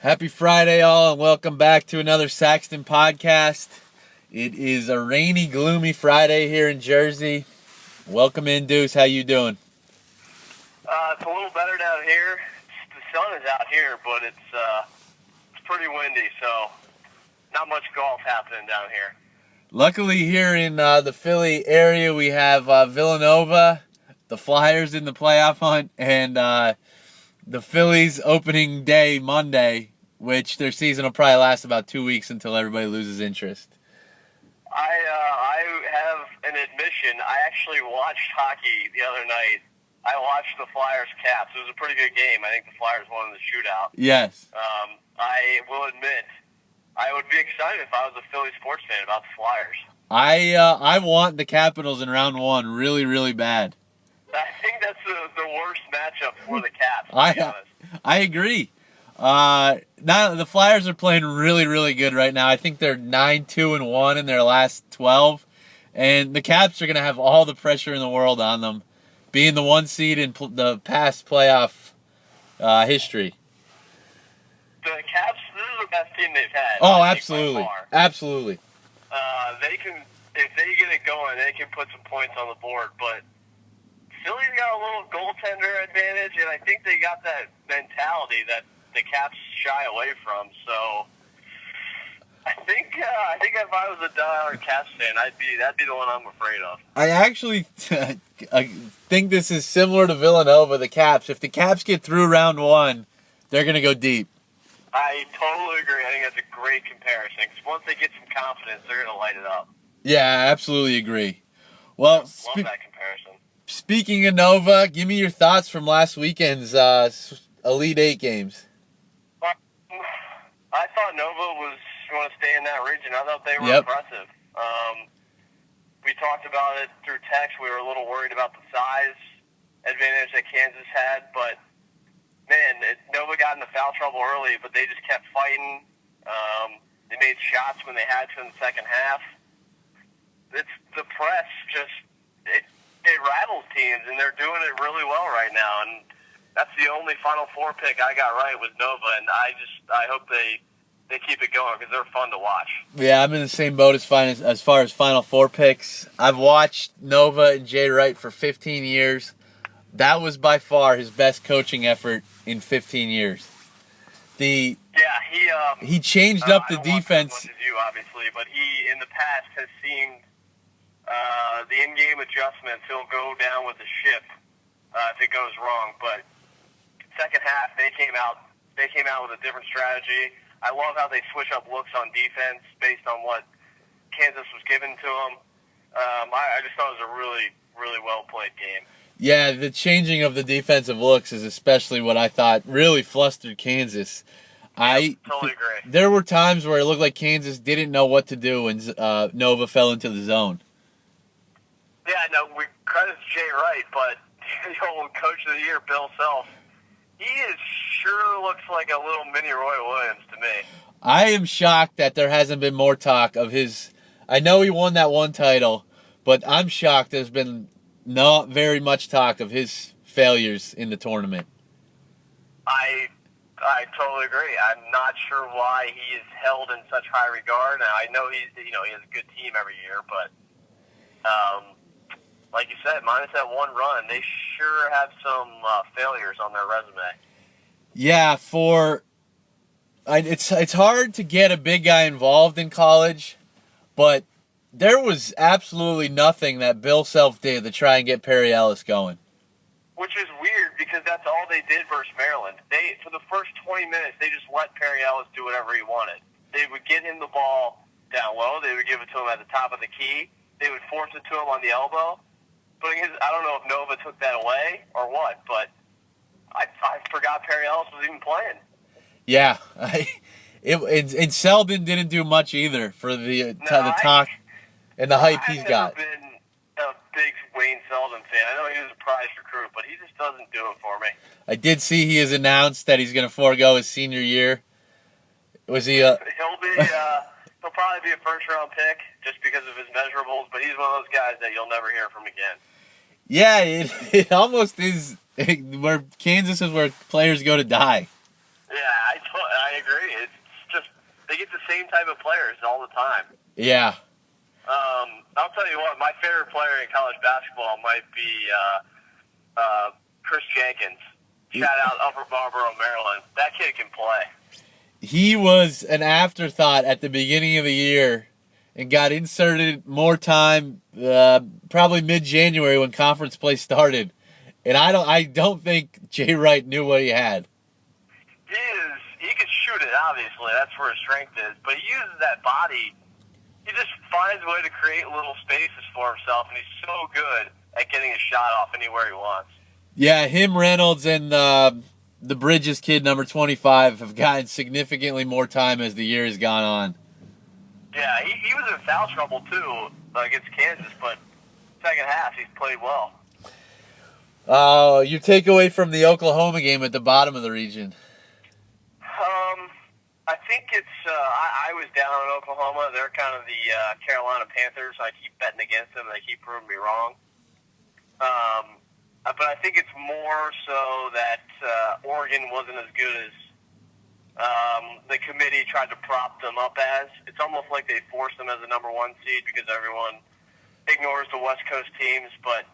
Happy Friday, all, and welcome back to another Saxton podcast. It is a rainy, gloomy Friday here in Jersey. Welcome in, Deuce. How you doing? It's a little better down here. The sun is out here, but it's pretty windy, so not much golf happening down here. Luckily, here in the Philly area, we have Villanova, the Flyers in the playoff hunt, and the Phillies opening day Monday, which their season will probably last about 2 weeks until everybody loses interest. I have an admission. I actually watched hockey the other night. I watched the Flyers Caps. It was a pretty good game. I think the Flyers won in the shootout. Yes. I will admit, I would be excited if I was a Philly sports fan about the Flyers. I want the Capitals in round one really, really bad. I think that's the worst matchup for the Caps, to be honest. I agree. Now the Flyers are playing really, really good right now. I think they're 9-2-1 in their last 12, and the Caps are going to have all the pressure in the world on them, being the one seed in the past playoff history. The Caps, this is the best team they've had. Oh, absolutely, absolutely. If they get it going, they can put some points on the board. But Philly's got a little goaltender advantage, and I think they got that mentality that the Caps shy away from. So I think if I was a diehard Caps fan, that'd be the one I'm afraid of. I actually think this is similar to Villanova, the Caps. If the Caps get through round one, they're going to go deep. I totally agree. I think that's a great comparison because once they get some confidence, they're going to light it up. Yeah, I absolutely agree. Well, love that comparison. Speaking of Nova, give me your thoughts from last weekend's Elite Eight games. I thought Nova was going to stay in that region. I thought they were impressive. We talked about it through text. We were a little worried about the size advantage that Kansas had, but man, Nova got into foul trouble early, but they just kept fighting. They made shots when they had to in the second half. It's the press it rattles teams, and they're doing it really well right now. And that's the only Final Four pick I got right was Nova, and I hope they keep it going because they're fun to watch. Yeah, I'm in the same boat as far as Final Four picks. I've watched Nova and Jay Wright for 15 years. That was by far his best coaching effort in 15 years. He changed up the defense. Watch as much as you, obviously, but he in the past has seen the in-game adjustments. He'll go down with the ship if it goes wrong. But second half, they came out with a different strategy. I love how they switch up looks on defense based on what Kansas was given to them. I just thought it was a really, really well-played game. Yeah, the changing of the defensive looks is especially what I thought really flustered Kansas. I totally agree. There were times where it looked like Kansas didn't know what to do when Nova fell into the zone. Yeah, no, we credit Jay Wright, but the old Coach of the Year, Bill Self, sure looks like a little mini Roy Williams to me. I am shocked that there hasn't been more talk of his. I know he won that one title, but I'm shocked there's been not very much talk of his failures in the tournament. I totally agree. I'm not sure why he is held in such high regard. Now, I know he has a good team every year, but like you said, minus that one run, they sure have some failures on their resume. Yeah, it's hard to get a big guy involved in college, but there was absolutely nothing that Bill Self did to try and get Perry Ellis going. Which is weird because that's all they did versus Maryland. For the first 20 minutes, they just let Perry Ellis do whatever he wanted. They would get him the ball down low. They would give it to him at the top of the key. They would force it to him on the elbow. But I don't know if Nova took that away or what, but I forgot Perry Ellis was even playing. Yeah, and Selden didn't do much either for the talk and the hype he's got. I've never been a big Wayne Selden fan. I know he was a prize recruit, but he just doesn't do it for me. I did see he has announced that he's going to forego his senior year. Was he? He'll probably be a first-round pick just because of his measurables, but he's one of those guys that you'll never hear from again. Yeah, it almost is where Kansas is where players go to die. Yeah, I agree. It's just they get the same type of players all the time. Yeah. I'll tell you what, my favorite player in college basketball might be Chris Jenkins. Shout out Upper Marlboro, Maryland. That kid can play. He was an afterthought at the beginning of the year and got inserted more time probably mid-January when conference play started. And I don't think Jay Wright knew what he had. He could shoot it, obviously. That's where his strength is. But he uses that body. He just finds a way to create little spaces for himself, and he's so good at getting a shot off anywhere he wants. Yeah, him, Reynolds, and the Bridges kid, number 25, have gotten significantly more time as the year has gone on. Yeah, he was in foul trouble, too, against Kansas, but second half he's played well. Your takeaway from the Oklahoma game at the bottom of the region? I think it's I was down in Oklahoma. They're kind of the Carolina Panthers. I keep betting against them, and they keep proving me wrong. But I think it's more so that Oregon wasn't as good as the committee tried to prop them up as. It's almost like they forced them as a number one seed because everyone ignores the West Coast teams. But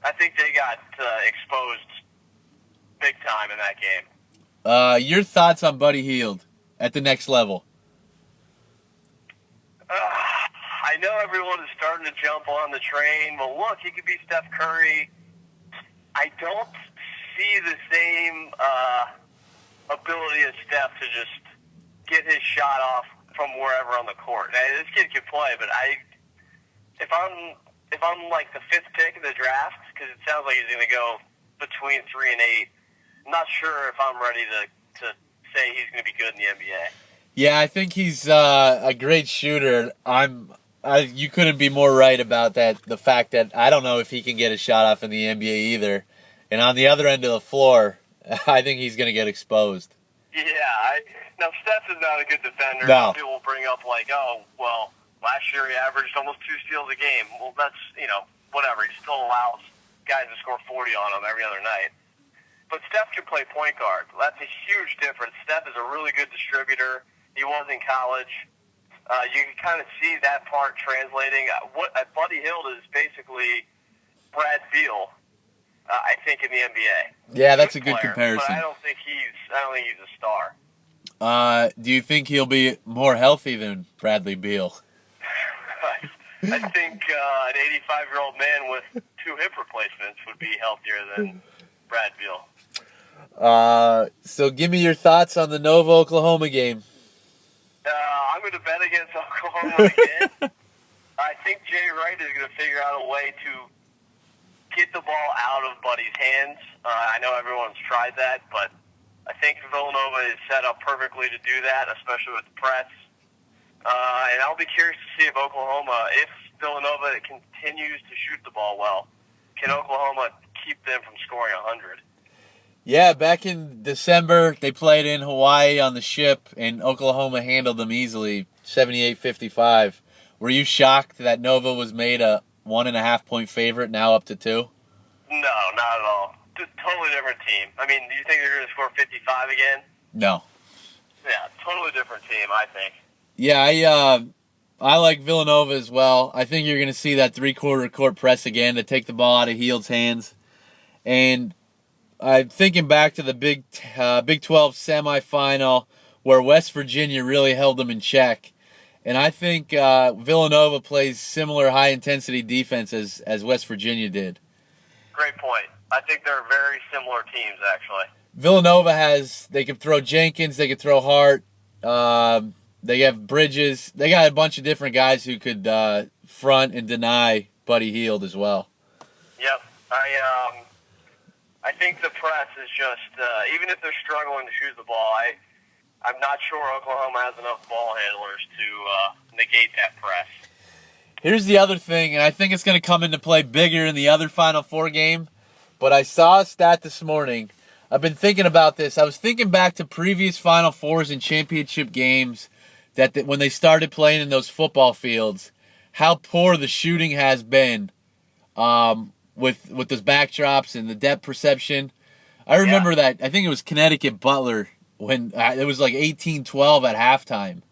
I think they got exposed big time in that game. Your thoughts on Buddy Hield at the next level? I know everyone is starting to jump on the train. Well, look, he could be Steph Curry. I don't see the same ability as Steph to just get his shot off from wherever on the court. Now, this kid can play, but if I'm like the fifth pick of the draft, because it sounds like he's going to go between 3 and 8, I'm not sure if I'm ready to say he's going to be good in the NBA. Yeah, I think he's a great shooter. You couldn't be more right about that. The fact that I don't know if he can get a shot off in the NBA either. And on the other end of the floor, I think he's going to get exposed. Yeah. Now, Steph is not a good defender. No. People will bring up like, oh, well, last year he averaged almost 2 steals a game. Well, that's, whatever. He still allows guys to score 40 on him every other night. But Steph can play point guard. That's a huge difference. Steph is a really good distributor. He was in college. You can kind of see that part translating. Buddy Hield is basically Brad Beal, I think, in the NBA. Yeah, that's a good comparison. But I don't think he's a star. Do you think he'll be more healthy than Bradley Beal? I think an 85-year-old man with 2 hip replacements would be healthier than Brad Beal. So give me your thoughts on the Nova Oklahoma game. I'm going to bet against Oklahoma again. I think Jay Wright is going to figure out a way to get the ball out of Buddy's hands. I know everyone's tried that, but I think Villanova is set up perfectly to do that, especially with the press. And I'll be curious to see if Villanova continues to shoot the ball well, can Oklahoma keep them from scoring 100? Yeah, back in December, they played in Hawaii on the ship, and Oklahoma handled them easily, 78-55. Were you shocked that Nova was made a 1.5-point favorite, now up to 2? No, not at all. Totally different team. I mean, do you think they're going to score 55 again? No. Yeah, totally different team, I think. Yeah, I like Villanova as well. I think you're going to see that 3-quarter court press again to take the ball out of Hield's hands. And I'm thinking back to the Big 12 semifinal where West Virginia really held them in check. And I think Villanova plays similar high-intensity defense as West Virginia did. Great point. I think they're very similar teams, actually. Villanova they could throw Jenkins, they could throw Hart, they have Bridges. They got a bunch of different guys who could front and deny Buddy Hield as well. Yep. I think the press is just, even if they're struggling to shoot the ball, I'm not sure Oklahoma has enough ball handlers to negate that press. Here's the other thing, and I think it's going to come into play bigger in the other Final Four game, but I saw a stat this morning. I've been thinking about this. I was thinking back to previous Final Fours and championship games that when they started playing in those football fields, how poor the shooting has been with those backdrops and the depth perception. I remember that. I think it was Connecticut Butler when it was like 18-12 at halftime.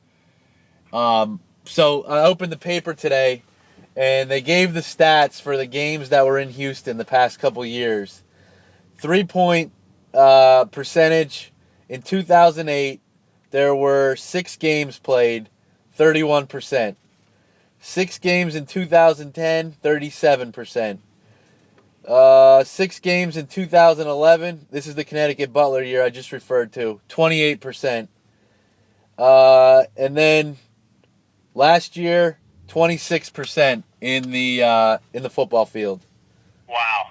So I opened the paper today, and they gave the stats for the games that were in Houston the past couple years. 3-point percentage in 2008, there were 6 games played, 31%. 6 games in 2010, 37%. 6 games in 2011, this is the Connecticut Butler year I just referred to, 28%. And then last year, 26% in the football field. Wow.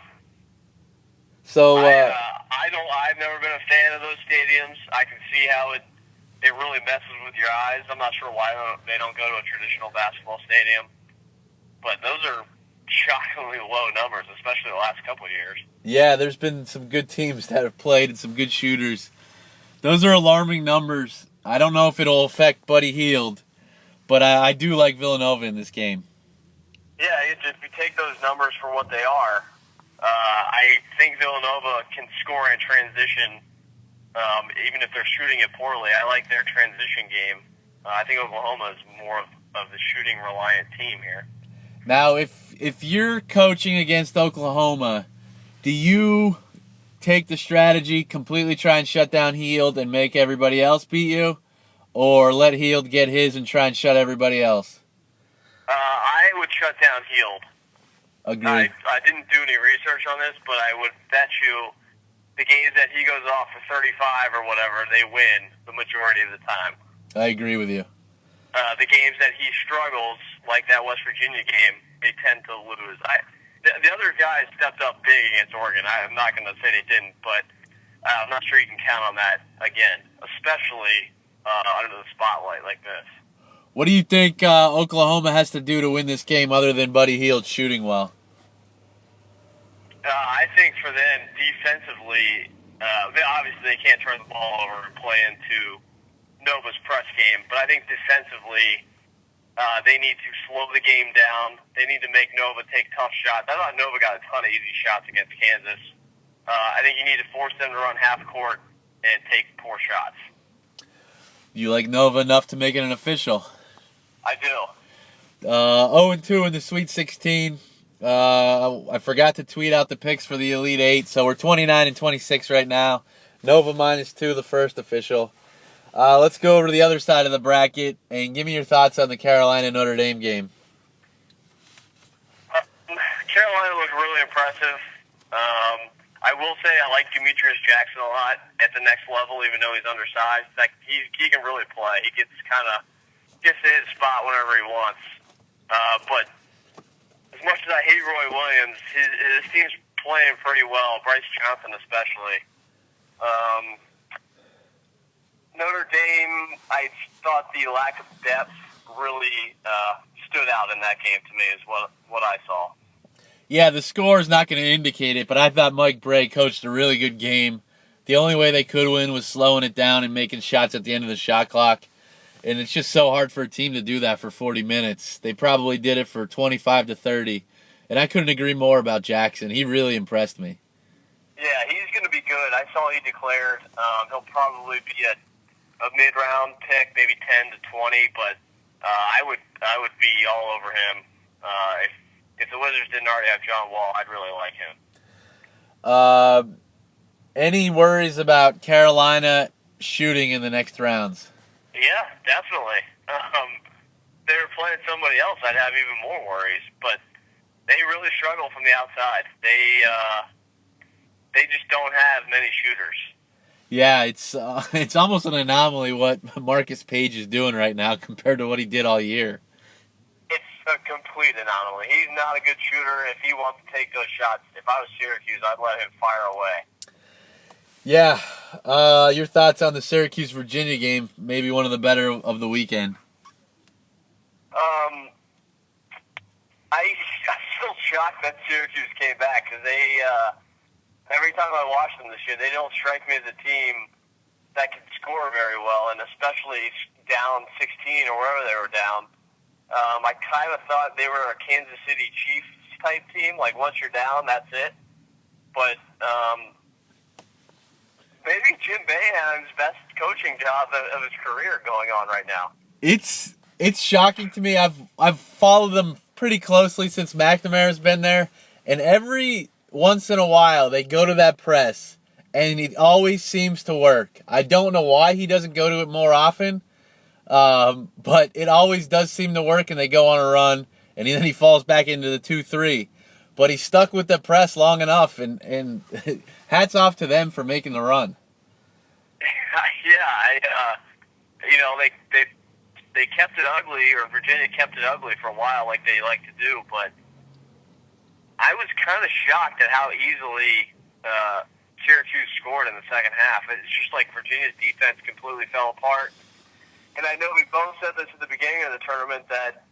So I've never been a fan of those stadiums. I can see how it really messes with your eyes. I'm not sure why they don't go to a traditional basketball stadium, but those are shockingly low numbers, especially the last couple of years. Yeah, there's been some good teams that have played and some good shooters. Those are alarming numbers. I don't know if it'll affect Buddy Hield, but I do like Villanova in this game. Yeah, if you take those numbers for what they are, I think Villanova can score in transition, even if they're shooting it poorly. I like their transition game. I think Oklahoma is more of the shooting-reliant team here. Now, if you're coaching against Oklahoma, do you take the strategy, completely try and shut down Hield and make everybody else beat you, or let Hield get his and try and shut everybody else? I would shut down Hield. Agreed. I didn't do any research on this, but I would bet you the games that he goes off for 35 or whatever, they win the majority of the time. I agree with you. The games that he struggles, like that West Virginia game, they tend to lose. The other guys stepped up big against Oregon. I'm not going to say they didn't, but I'm not sure you can count on that again, especially under the spotlight like this. What do you think Oklahoma has to do to win this game other than Buddy Hield shooting well? I think for them, defensively, obviously they can't turn the ball over and play into Nova's press game, but I think defensively they need to slow the game down. They need to make Nova take tough shots. I thought Nova got a ton of easy shots against Kansas. I think you need to force them to run half court and take poor shots. You like Nova enough to make it an official? I do. 0-2 in the Sweet 16. I forgot to tweet out the picks for the Elite Eight, so we're 29-26 right now. Nova -2, the first official. Let's go over to the other side of the bracket and give me your thoughts on the Carolina-Notre Dame game. Carolina looked really impressive. I will say I like Demetrius Jackson a lot at the next level, even though he's undersized. Like he can really play. He gets to his spot whenever he wants. But as much as I hate Roy Williams, his team's playing pretty well. Bryce Johnson especially. Notre Dame, I thought the lack of depth really stood out in that game to me, is what I saw. Yeah, the score is not going to indicate it, but I thought Mike Bray coached a really good game. The only way they could win was slowing it down and making shots at the end of the shot clock. And it's just so hard for a team to do that for 40 minutes. They probably did it for 25 to 30. And I couldn't agree more about Jackson. He really impressed me. Yeah, he's going to be good. I saw he declared he'll probably be a mid-round pick, maybe 10 to 20, but I would be all over him. If the Wizards didn't already have John Wall, I'd really like him. Any worries about Carolina shooting in the next rounds? Yeah, definitely. If they were playing somebody else, I'd have even more worries, but they really struggle from the outside. They just don't have many shooters. Yeah, it's almost an anomaly what Marcus Page is doing right now compared to what he did all year. It's a complete anomaly. He's not a good shooter. If he wants to take those shots, if I was Syracuse, I'd let him fire away. Yeah. Your thoughts on the Syracuse-Virginia game, maybe one of the better of the weekend? I'm still shocked that Syracuse came back because they, every time I watch them this year, they don't strike me as a team that can score very well, and especially down 16 or wherever they were down. I kind of thought they were a Kansas City Chiefs type team, like once you're down, that's it. But maybe Jim Boeheim's best coaching job of his career going on right now. It's shocking to me. I've followed them pretty closely since McNamara's been there, and every once in a while they go to that press, and it always seems to work. I don't know why he doesn't go to it more often, but it always does seem to work, and they go on a run, and then he falls back into the 2-3. But he stuck with the press long enough, and hats off to them for making the run. Yeah, they kept it ugly, or Virginia kept it ugly for a while, like they like to do. But I was kind of shocked at how easily Syracuse scored in the second half. It's just like Virginia's defense completely fell apart. And I know we both said this at the beginning of the tournament that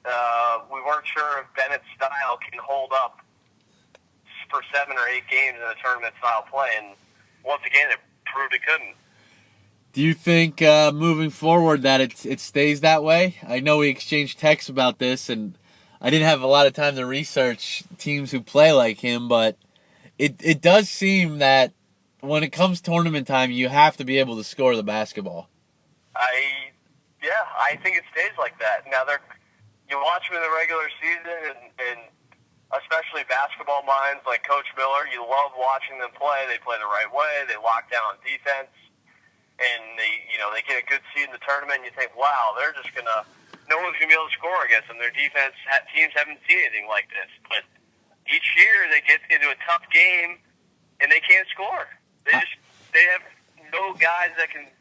we weren't sure if Bennett's style can hold up for 7 or 8 games in a tournament-style play. And once again, it proved it couldn't. Do you think moving forward that it stays that way? I know we exchanged texts about this, and I didn't have a lot of time to research teams who play like him, but it does seem that when it comes tournament time, you have to be able to score the basketball. I think it stays like that. Now, you watch them in the regular season, and especially basketball minds like Coach Miller, you love watching them play. They play the right way. They lock down defense. And they get a good seed in the tournament, and you think, wow, no one's going to be able to score against them. Their defense, teams haven't seen anything like this. But each year they get into a tough game, and they can't score. They have no guys that can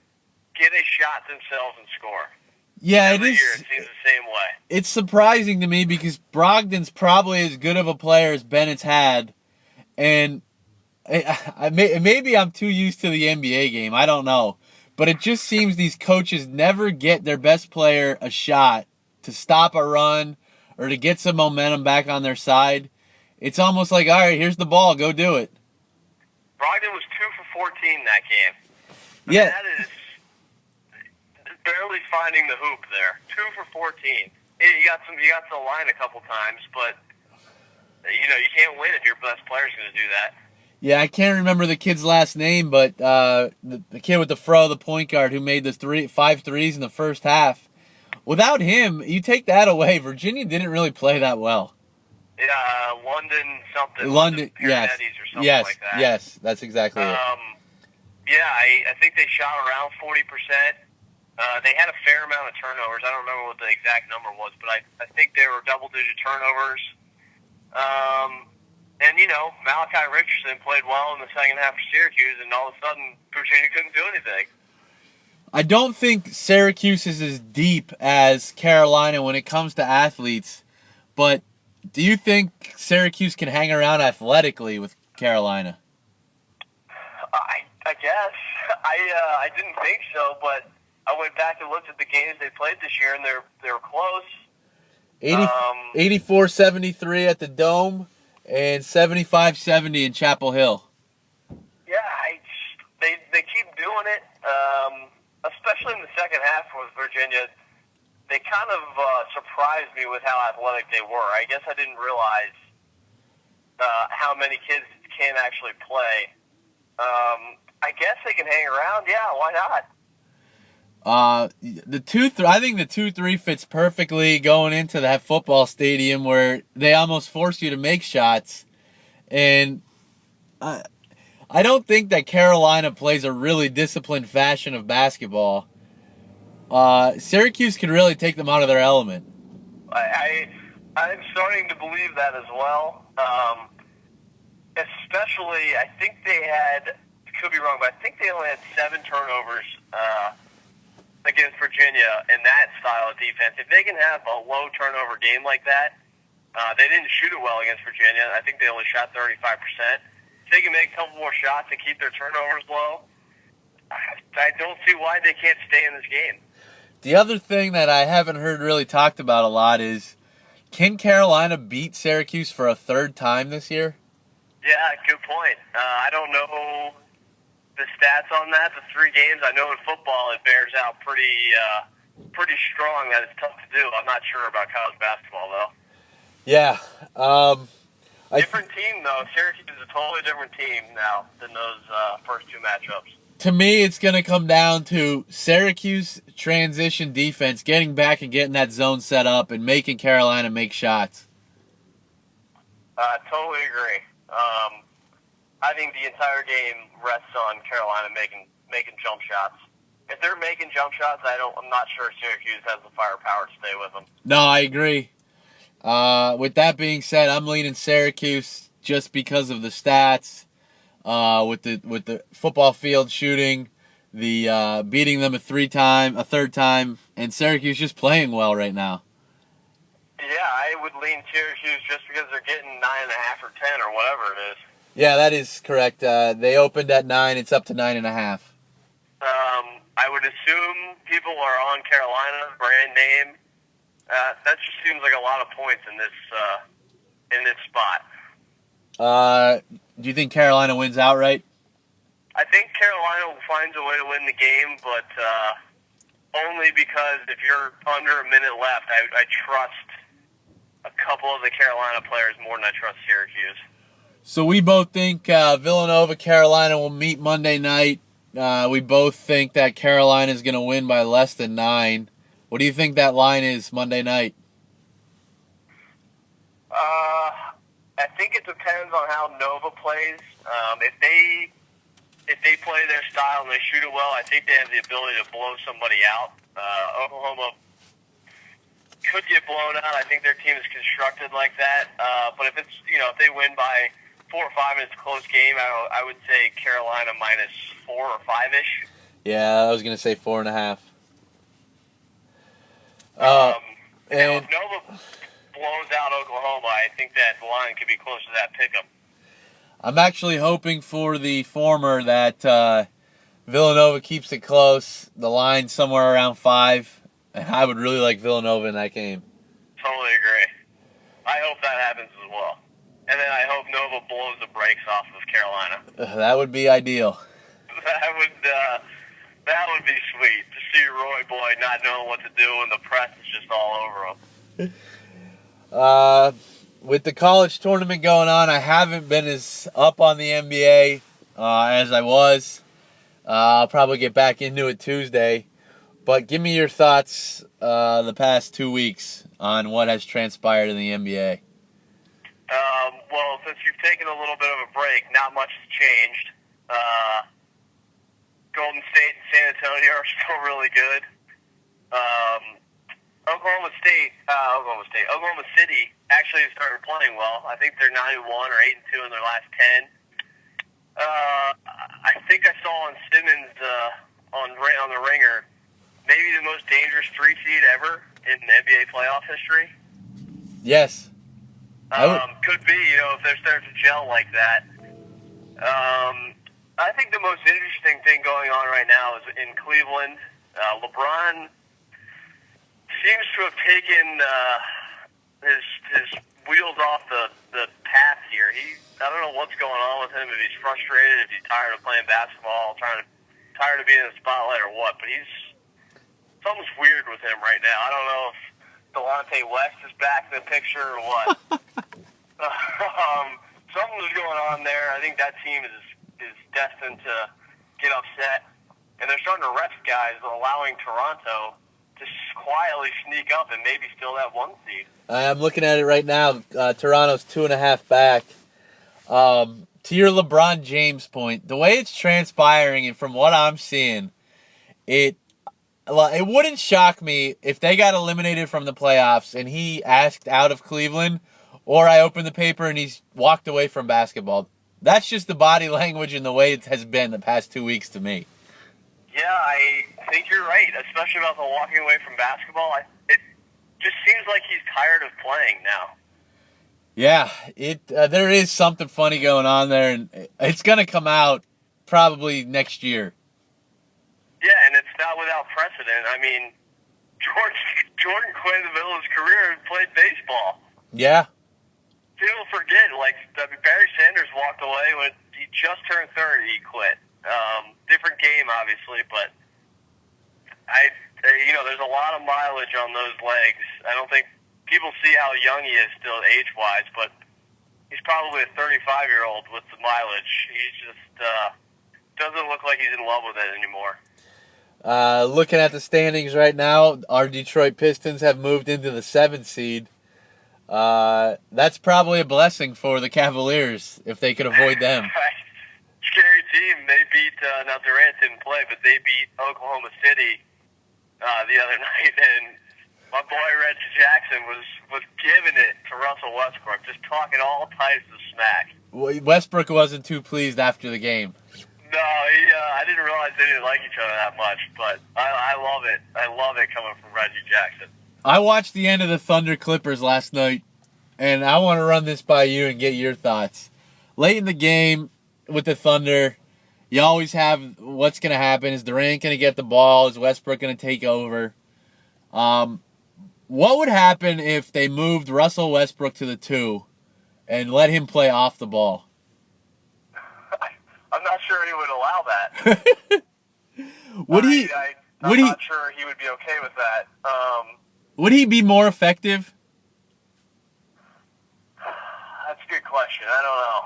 get a shot themselves and score. Yeah, Every year it seems the same way. It's surprising to me because Brogdon's probably as good of a player as Bennett's had, and maybe I'm too used to the NBA game. I don't know. But it just seems these coaches never get their best player a shot to stop a run or to get some momentum back on their side. It's almost like, all right, here's the ball, go do it. Brogdon was 2 for 14 that game. Yeah. That is barely finding the hoop there. 2 for 14. You got to the line a couple times, but you can't win if your best player's going to do that. Yeah, I can't remember the kid's last name, but the kid with the fro, the point guard who made the 5 threes in the first half. Without him, you take that away, Virginia didn't really play that well. Yeah, London, yes. Or something like that. Yes, that's exactly it. I think they shot around 40%. They had a fair amount of turnovers. I don't remember what the exact number was, but I think they were double-digit turnovers. And, Malachi Richardson played well in the second half for Syracuse, and all of a sudden, Virginia couldn't do anything. I don't think Syracuse is as deep as Carolina when it comes to athletes, but do you think Syracuse can hang around athletically with Carolina? I guess. I didn't think so, but I went back and looked at the games they played this year, and they were close. 84-73 at the Dome and 75-70 in Chapel Hill. Yeah, they keep doing it, especially in the second half with Virginia. They kind of surprised me with how athletic they were. I guess I didn't realize how many kids can actually play. I guess they can hang around. Yeah, why not? I think the 2-3 fits perfectly going into that football stadium where they almost force you to make shots. And I don't think that Carolina plays a really disciplined fashion of basketball. Syracuse can really take them out of their element. I'm starting to believe that as well. Especially, I think they had, could be wrong, but I think they only had 7 turnovers against Virginia in that style of defense. If they can have a low turnover game like that, they didn't shoot it well against Virginia. I think they only shot 35%. If they can make a couple more shots and keep their turnovers low, I don't see why they can't stay in this game. The other thing that I haven't heard really talked about a lot is, can Carolina beat Syracuse for a third time this year? Yeah, good point. I don't know the stats on that, the 3 games. I know in football it bears out pretty strong that it's tough to do. I'm not sure about college basketball, though. Yeah. Different team, though. Syracuse is a totally different team now than those first 2 matchups. To me, it's going to come down to Syracuse transition defense getting back and getting that zone set up and making Carolina make shots. Totally agree. I think the entire game rests on Carolina making jump shots. If they're making jump shots, I'm not sure Syracuse has the firepower to stay with them. No, I agree. With that being said, I'm leaning Syracuse just because of the stats. With the football field shooting, the beating them a third time, and Syracuse just playing well right now. Yeah, I would lean Syracuse just because they're getting 9.5 or 10 or whatever it is. Yeah, that is correct. They opened at 9. It's up to 9.5. I would assume people are on Carolina, brand name. That just seems like a lot of points in this spot. Do you think Carolina wins outright? I think Carolina finds a way to win the game, but only because if you're under a minute left, I trust a couple of the Carolina players more than I trust Syracuse. So we both think Villanova, Carolina will meet Monday night. We both think that Carolina is going to win by less than 9. What do you think that line is Monday night? I think it depends on how Nova plays. If they play their style and they shoot it well, I think they have the ability to blow somebody out. Oklahoma could get blown out. I think their team is constructed like that. But if they win by 4 or 5 and it's a close game, I would say Carolina minus 4 or 5-ish. Yeah, I was going to say 4.5. If Nova blows out Oklahoma, I think that line could be close to that pick 'em. I'm actually hoping for the former, that Villanova keeps it close, the line somewhere around 5. And I would really like Villanova in that game. Totally agree. I hope that happens as well. And then I hope Nova blows the brakes off of Carolina. That would be ideal. That would be sweet to see Roy Boy not knowing what to do and the press is just all over him. With the college tournament going on, I haven't been as up on the NBA as I was. I'll probably get back into it Tuesday. But give me your thoughts the past 2 weeks on what has transpired in the NBA. Well, since you've taken a little bit of a break, not much has changed. Golden State and San Antonio are still really good. Oklahoma City actually started playing well. I think they're 9-1 or 8-2 in their last 10. I think I saw on Simmons on the Ringer, maybe the most dangerous 3 seed ever in NBA playoff history. Yes. Could be, if they're starting to gel like that. I think the most interesting thing going on right now is in Cleveland. LeBron seems to have taken his wheels off the path here. I don't know what's going on with him, if he's frustrated, if he's tired of playing basketball, tired of being in the spotlight or what, but something's weird with him right now. I don't know if Delonte West is back in the picture or what. Something's going on there. I think that team is destined to get upset, and they're starting to rest guys, allowing Toronto to quietly sneak up and maybe steal that 1 seed. I'm looking at it right now. Toronto's 2.5 back. To your LeBron James point, the way it's transpiring and from what I'm seeing, it wouldn't shock me if they got eliminated from the playoffs and he asked out of Cleveland, or I opened the paper and he's walked away from basketball. That's just the body language and the way it has been the past 2 weeks to me. Yeah, I think you're right, especially about the walking away from basketball. It just seems like he's tired of playing now. Yeah, there is something funny going on there, and it's going to come out probably next year. Yeah, and it's not without precedent. I mean, Jordan Quinn, in the middle of his career, played baseball. Yeah. People forget, Barry Sanders walked away when he just turned 30, he quit. Different game, obviously, but there's a lot of mileage on those legs. I don't think people see how young he is still age-wise, but he's probably a 35-year-old with the mileage. He's just doesn't look like he's in love with it anymore. Looking at the standings right now, our Detroit Pistons have moved into the 7th seed. That's probably a blessing for the Cavaliers if they could avoid them. Scary team. They beat, now Durant didn't play, but they beat Oklahoma City the other night, and my boy Reggie Jackson was giving it to Russell Westbrook, just talking all types of smack. Westbrook wasn't too pleased after the game. No, I didn't realize they didn't like each other that much, but I love it. I love it coming from Reggie Jackson. I watched the end of the Thunder Clippers last night, and I want to run this by you and get your thoughts. Late in the game with the Thunder, you always have what's going to happen. Is Durant going to get the ball? Is Westbrook going to take over? What would happen if they moved Russell Westbrook to the 2 and let him play off the ball? I'm not sure he would allow that. I'm not sure he would be okay with that. Would he be more effective? That's a good question. I don't know.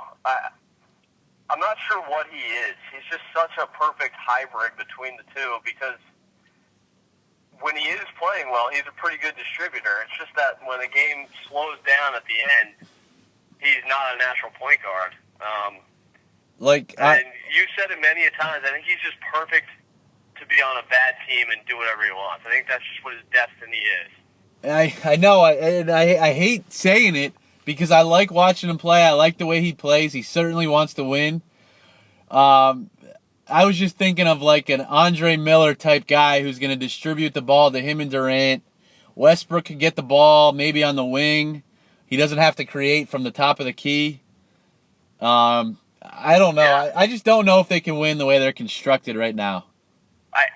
I'm not sure what he is. He's just such a perfect hybrid between the two because when he is playing well, he's a pretty good distributor. It's just that when the game slows down at the end, he's not a natural point guard. And you said it many a times. I think he's just perfect to be on a bad team and do whatever he wants. I think that's just what his destiny is. I know, and I hate saying it because I like watching him play. I like the way he plays. He certainly wants to win. I was just thinking of like an Andre Miller type guy who's going to distribute the ball to him and Durant. Westbrook could get the ball maybe on the wing. He doesn't have to create from the top of the key. I don't know. Yeah. I just don't know if they can win the way they're constructed right now. I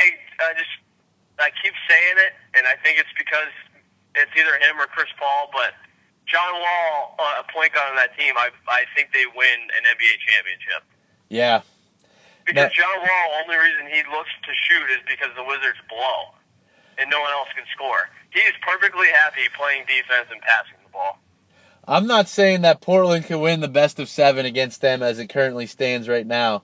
keep saying it, and I think it's because it's either him or Chris Paul, but John Wall, a point guard on that team, I think they win an NBA championship. Yeah. Because John Wall, only reason he looks to shoot is because the Wizards blow, and no one else can score. He's perfectly happy playing defense and passing the ball. I'm not saying that Portland could win the best of 7 against them as it currently stands right now,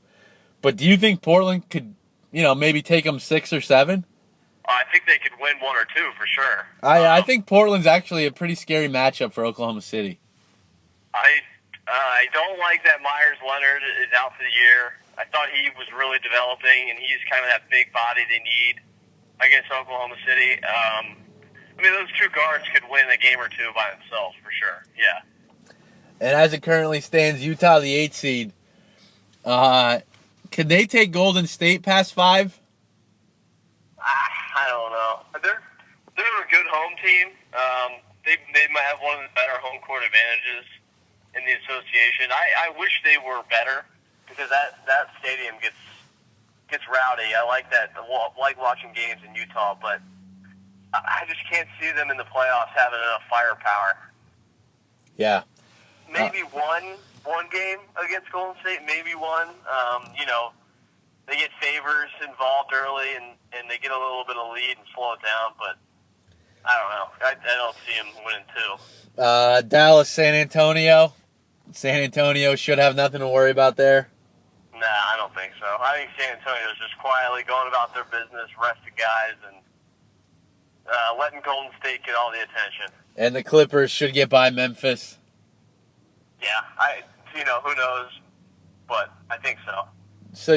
but do you think Portland could, maybe take them 6 or 7? I think they could win 1 or 2 for sure. I think Portland's actually a pretty scary matchup for Oklahoma City. I don't like that Myers Leonard is out for the year. I thought he was really developing, and he's kind of that big body they need against Oklahoma City. Those two guards could win a game or 2 by themselves for sure. Yeah. And as it currently stands, Utah, the 8th seed, could they take Golden State past 5? I don't know. They're a good home team. They might have one of the better home court advantages in the association. I wish they were better because that stadium gets rowdy. I like that. I like watching games in Utah, but I just can't see them in the playoffs having enough firepower. Yeah. Maybe one game against Golden State, maybe one. They get Favors involved early and they get a little bit of lead and slow it down, but I don't know. I don't see them winning 2. Dallas, San Antonio. San Antonio should have nothing to worry about there. Nah, I don't think so. I think San Antonio's just quietly going about their business, resting guys, and letting Golden State get all the attention. And the Clippers should get by Memphis. Yeah, who knows, but I think so. So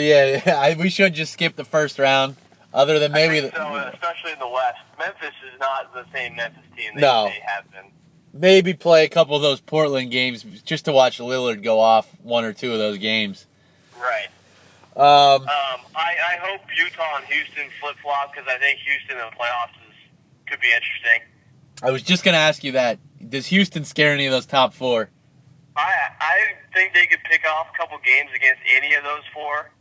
we should just skip the first round, other than maybe. I think so, especially in the West. Memphis is not the same Memphis team they have been. Maybe play a couple of those Portland games just to watch Lillard go off 1 or 2 of those games. Right. I hope Utah and Houston flip-flop because I think Houston in the playoffs could be interesting. I was just going to ask you that. Does Houston scare any of those top 4? I think they could pick off a couple games against any of those 4.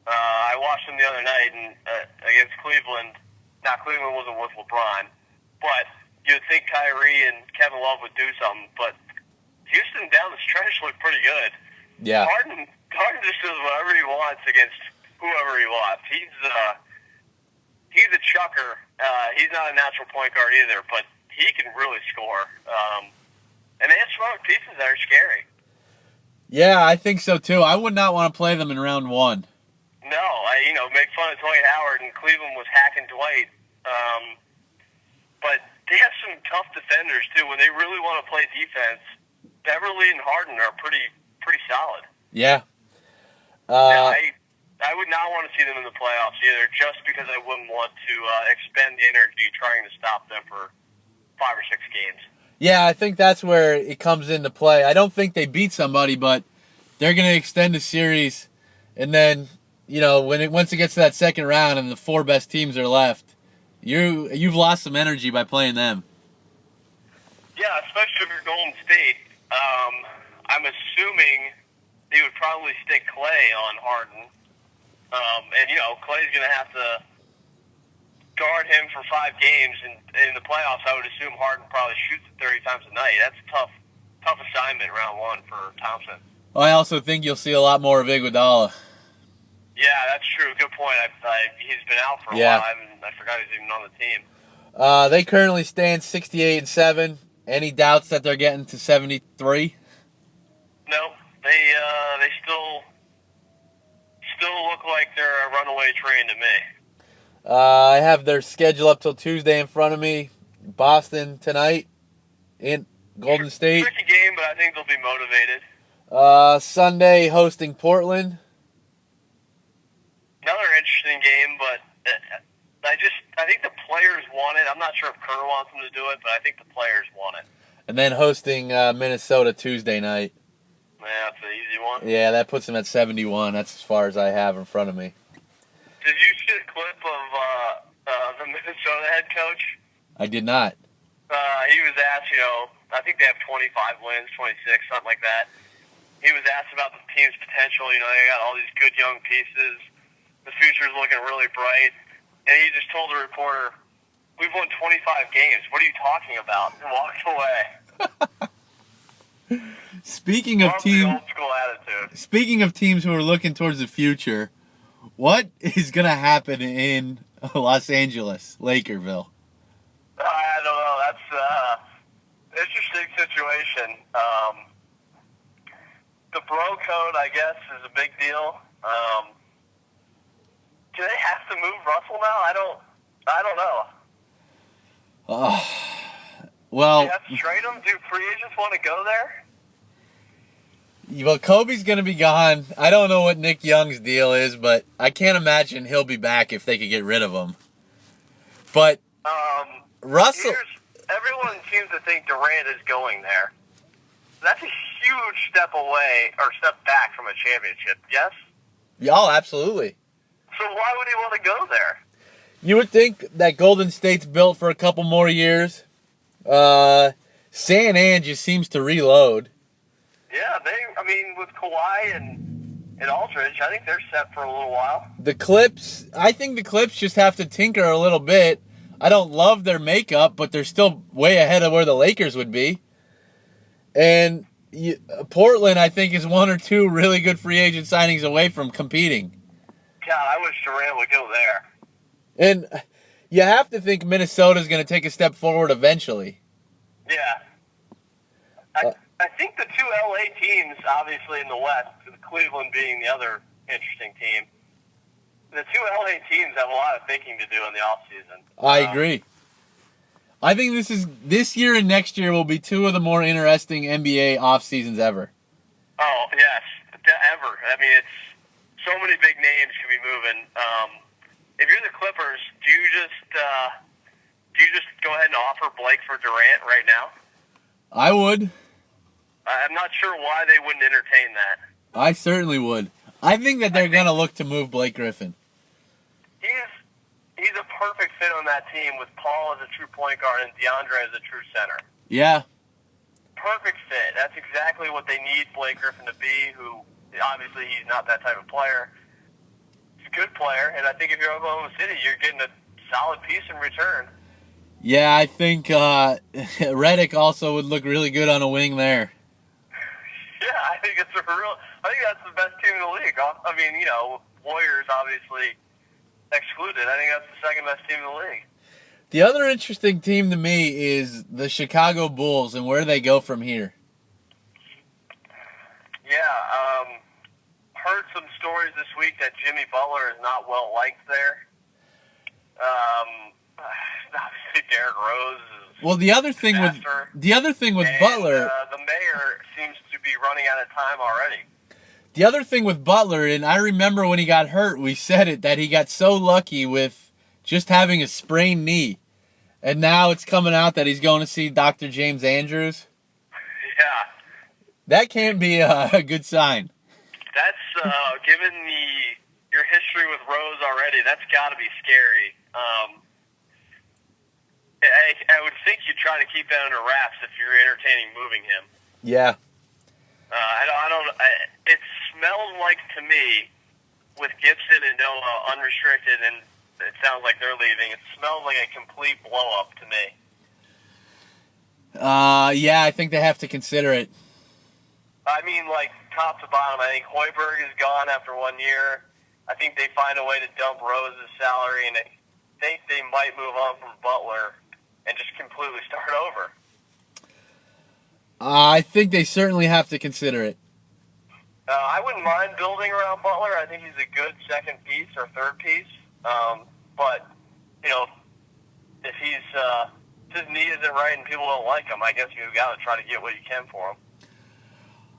I watched them the other night and against Cleveland. Now, Cleveland wasn't with LeBron, but you'd think Kyrie and Kevin Love would do something. But Houston down the stretch looked pretty good. Yeah. Harden just does whatever he wants against whoever he wants. He's a chucker. He's not a natural point guard either, but he can really score. And they have smart pieces that are scary. Yeah, I think so too. I would not want to play them in round 1. No, make fun of Dwight Howard, and Cleveland was hacking Dwight. But they have some tough defenders too. When they really want to play defense, Beverly and Harden are pretty solid. Yeah. I would not want to see them in the playoffs either, just because I wouldn't want to expend the energy trying to stop them for 5 or 6 games. Yeah, I think that's where it comes into play. I don't think they beat somebody, but they're going to extend the series, and then once it gets to that second round and the 4 best teams are left, you've lost some energy by playing them. Yeah, especially if you're Golden State. I'm assuming they would probably stick Clay on Harden. Clay's going to have to guard him for 5 games. And in the playoffs, I would assume Harden probably shoots it 30 times a night. That's a tough assignment round 1 for Thompson. I also think you'll see a lot more of Iguodala. Yeah, that's true. Good point. He's been out for a while. I forgot he was even on the team. They currently stand 68-7. Any doubts that they're getting to 73? No, they still look like they're a runaway train to me. I have their schedule up till Tuesday in front of me. Boston tonight in Golden State. Tricky game, but I think they'll be motivated. Sunday hosting Portland. Another interesting game, but I think the players want it. I'm not sure if Kerr wants them to do it, but I think the players want it. And then hosting Minnesota Tuesday night. Yeah, that's an easy one. Yeah, that puts them at 71. That's as far as I have in front of me. Did you see a clip of the Minnesota head coach? I did not. He was asked, I think they have 25 wins, 26, something like that. He was asked about the team's potential. They got all these good young pieces. The future's looking really bright. And he just told the reporter, "We've won 25 games. What are you talking about?" And walked away. Speaking of old school attitude. Speaking of teams who are looking towards the future, what is going to happen in Los Angeles, Lakerville? I don't know. That's an interesting situation. The bro code, I guess, is a big deal. Do they have to move Russell now? I don't know. Well, do you have to trade him? Do free agents want to go there? Well, Kobe's going to be gone. I don't know what Nick Young's deal is, but I can't imagine he'll be back if they could get rid of him. But Russell... Everyone seems to think Durant is going there. That's a huge step away, or step back from a championship, yes? Oh, absolutely. So why would he want to go there? You would think that Golden State's built for a couple more years. San An just seems to reload. Yeah, with Kawhi and Aldridge, I think they're set for a little while. I think the Clips just have to tinker a little bit. I don't love their makeup, but they're still way ahead of where the Lakers would be. And Portland, I think, is 1 or 2 really good free agent signings away from competing. God, I wish Durant would go there. And you have to think Minnesota's going to take a step forward eventually. Yeah. I think the 2 LA teams, obviously in the West, Cleveland being the other interesting team, the 2 LA teams have a lot of thinking to do in the offseason. I agree. I think this year and next year will be 2 of the more interesting NBA off seasons ever. Oh, yes. Ever. It's so many big names could be moving. If you're the Clippers, do you just go ahead and offer Blake for Durant right now? I would. I'm not sure why they wouldn't entertain that. I certainly would. I think that they're going to look to move Blake Griffin. He's a perfect fit on that team with Paul as a true point guard and DeAndre as a true center. Yeah. Perfect fit. That's exactly what they need Blake Griffin to be, who obviously he's not that type of player. He's a good player, and I think if you're Oklahoma City, you're getting a solid piece in return. Yeah, I think Redick also would look really good on a wing there. Yeah, I think that's the best team in the league. Warriors obviously excluded. I think that's the second best team in the league. The other interesting team to me is the Chicago Bulls and where they go from here. Yeah, heard some stories this week that Jimmy Butler is not well liked there. Obviously, Derrick Rose is well, the other thing with Butler, the mayor seems to be running out of time already. The other thing with Butler, and I remember when he got hurt, we said it, that he got so lucky with just having a sprained knee. And now it's coming out that he's going to see Dr. James Andrews. Yeah. That can't be a good sign. That's, given your history with Rose already, that's got to be scary. I would think you'd try to keep that under wraps if you're entertaining moving him. Yeah. It smells like, to me, with Gibson and Noah unrestricted, and it sounds like they're leaving, it smells like a complete blow-up to me. Yeah, I think they have to consider it. I mean, like, top to bottom, I think Hoiberg is gone after 1 year. I think they find a way to dump Rose's salary, and I think they might move on from Butler and just completely start over. I think they certainly have to consider it. I wouldn't mind building around Butler. I think he's a good second piece or third piece. But, you know, if his knee isn't right and people don't like him, I guess you've got to try to get what you can for him.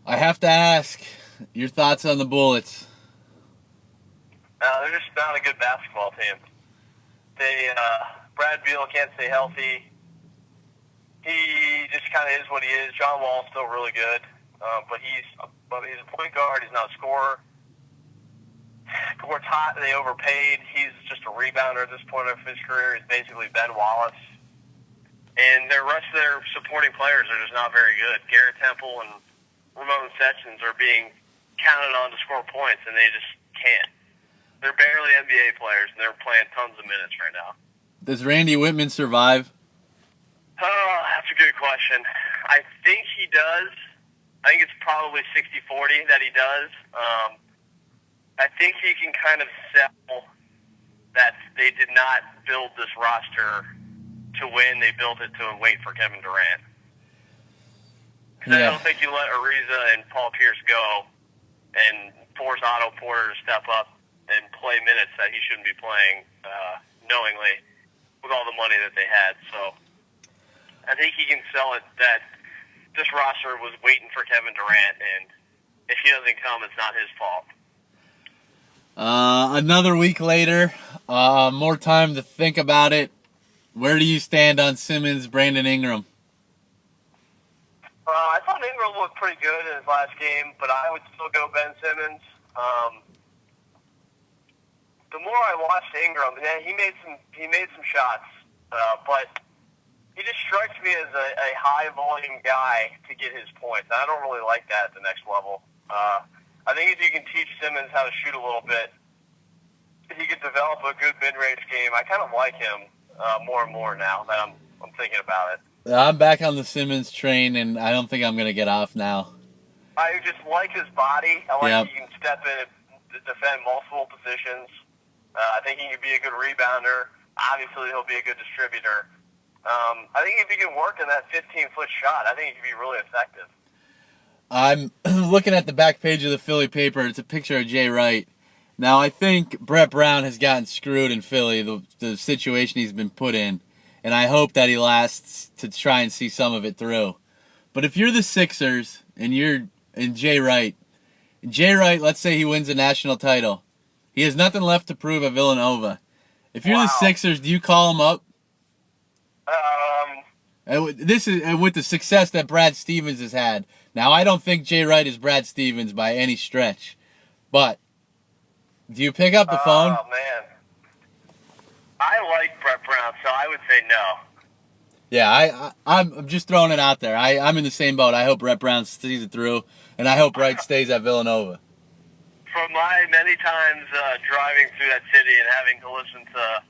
I have to ask your thoughts on the Bullets. They're just not a good basketball team. Brad Beal can't stay healthy. He just kind of is what he is. John Wall's still really good, but he's a point guard. He's not a scorer. Gortat, they overpaid. He's just a rebounder at this point of his career. He's basically Ben Wallace. And the rest of their supporting players are just not very good. Garrett Temple and Ramon Sessions are being counted on to score points, and they just can't. They're barely NBA players, and they're playing tons of minutes right now. Does Randy Whitman survive? Oh, that's a good question. I think he does. I think it's probably 60-40 that he does. I think he can kind of sell that they did not build this roster to win. They built it to wait for Kevin Durant. Because I don't think you let Ariza and Paul Pierce go and force Otto Porter to step up and play minutes that he shouldn't be playing knowingly with all the money that they had. So I think he can sell it that this roster was waiting for Kevin Durant, and if he doesn't come, it's not his fault. Another week later, more time to think about it. Where do you stand on Simmons, Brandon Ingram? I thought Ingram looked pretty good in his last game, but I would still go Ben Simmons. The more I watched Ingram, he made some shots, but he just strikes me as a high volume guy to get his points. I don't really like that at the next level. I think if you can teach Simmons how to shoot a little bit, he could develop a good mid-range game. I kind of like him more and more now that I'm thinking about it. I'm back on the Simmons train, and I don't think I'm going to get off now. I just like his body. I like he can step in and defend multiple positions. I think he can be a good rebounder. Obviously, he'll be a good distributor. I think if he can work in that 15-foot shot, I think he can be really effective. I'm looking at the back page of the Philly paper. It's a picture of Jay Wright. Now, I think Brett Brown has gotten screwed in Philly, the situation he's been put in, and I hope that he lasts to try and see some of it through. But if you're the Sixers and Jay Wright, let's say he wins a national title. He has nothing left to prove at Villanova. If you're the Sixers, do you call him up? This is with the success that Brad Stevens has had. Now, I don't think Jay Wright is Brad Stevens by any stretch, but do you pick up the phone? Oh, man. I like Brett Brown, so I would say no. Yeah, I'm just throwing it out there. I'm in the same boat. I hope Brett Brown sees it through, and I hope Wright stays at Villanova. From my many times driving through that city and having to listen to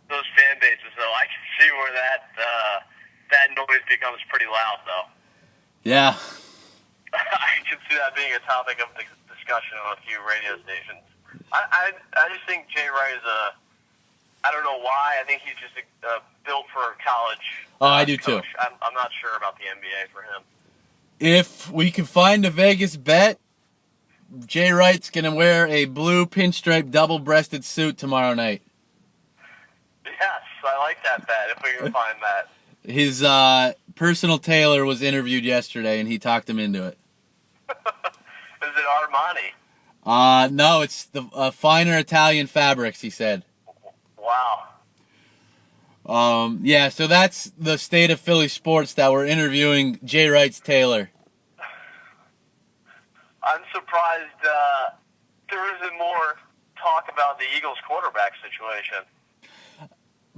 those fan bases, though, I can see where that noise becomes pretty loud, though. Yeah. I can see that being a topic of discussion on a few radio stations. I just think Jay Wright is I don't know why. I think he's just built for college. Oh, I do coach. Too. I'm not sure about the NBA for him. If we can find a Vegas bet, Jay Wright's going to wear a blue pinstripe double-breasted suit tomorrow night. Yes, I like that bet, if we can find that. His personal tailor was interviewed yesterday, and he talked him into it. Is it Armani? No, it's the finer Italian fabrics, he said. Wow. Yeah, so that's the state of Philly sports that we're interviewing Jay Wright's tailor. I'm surprised there isn't more talk about the Eagles quarterback situation.